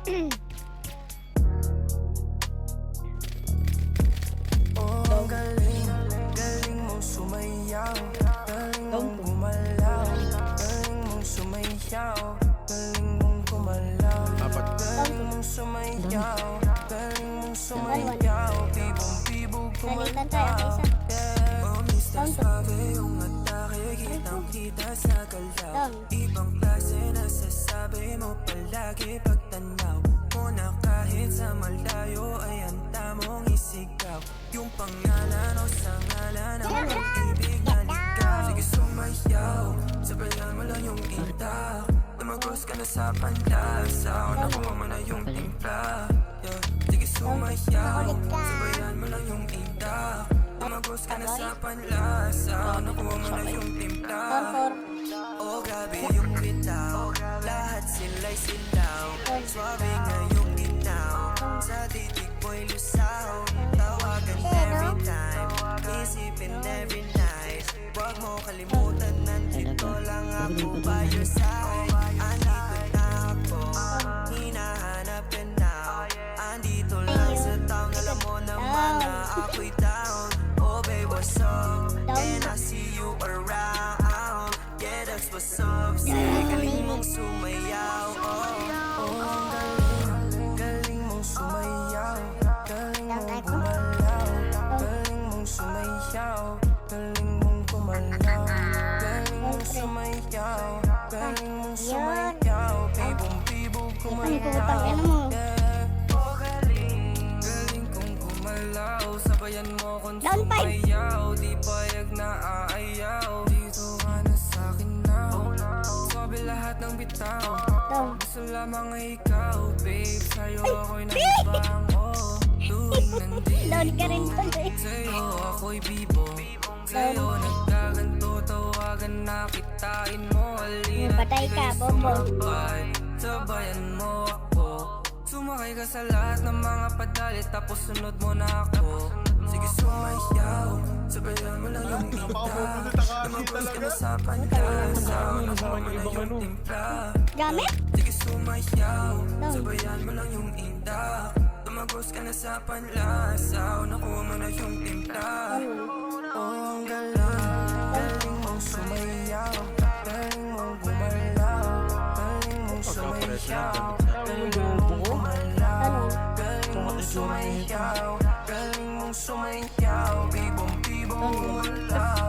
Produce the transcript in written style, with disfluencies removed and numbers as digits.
Oh, galing, galing mong sumayaw, galing mong gumalaw, galing mong sumayaw, galing mong gumalaw, galing mong sumayaw, galing mong sumayaw, bibong-bibog gumalaw. Mr. Suave, yung atake, kitang-kita sa galaw. Ibang klase nasasabi mo palagi pagtanaw mo na kahit sa malayo ay handa mong isigaw. Yung pangalan o sa ngalan ng pag-ibig na ligaw. Sige sumayaw, sabayan mo lang yung itak. Tumagos ka na sa panlasaw, nakuha mo na yung timpla. Sige sumayaw, sabayan mo lang yung itak. Tumagos ka na sa panlasaw, nakuha mo na yung timpla. Oh grabe yung bitaw, lahat sila'y silaw. Suabe nga yung ginaw, sa titik mo'y lusaw. Tawagan every time, isipin every night. Huwag mo kalimutan, nandito lang ako by your side. Andito na ako, hinahanap ka na. Andito lang sa town, alam mo naman na ako'y down. Oh babe, what's up? And I see you around. Yeah, that's what's up. Sige, galing mong sumayaw. Oh, galing, galing mong sumayaw, galing mong gumalaw, galing mong sumayaw, galing mong gumalaw, galing mong sumayaw, galing mong sumayaw, bibong-bibog gumalaw. Oh, galing, galing kong gumalaw, sabayan mo kung sumayaw, di payag na aayaw. Dito ka na sa'kin now, sabi lahat ng bitaw. Gusto lamang ay ikaw, babe, sa'yo ako'y nagbango. Tuwing nandito, sa'yo ako'y bibo. Sa'yo nagkaganto, tawagan na kitain mo. Halina, tigay sumabay, sabayan mo ako. Sumakay ka sa lahat ng mga padalit, tapos sunod mo na ako. Sige sumayaw, sabayan mo lang yung ita. Tumagos ka na sa panlasaw, nakuha mo na yung timpla. Sige sumayaw, sabayan mo lang yung ita. Tumagos ka na sa panlasaw, nakuha mo na yung timpla. Oh, ang galing, galing mong sumayaw, galing mong gumalaw, galing mong sumayaw, galing mong gumalaw, galing mong sumayaw, galing mong sumayaw, bibong-bibong gumalaw.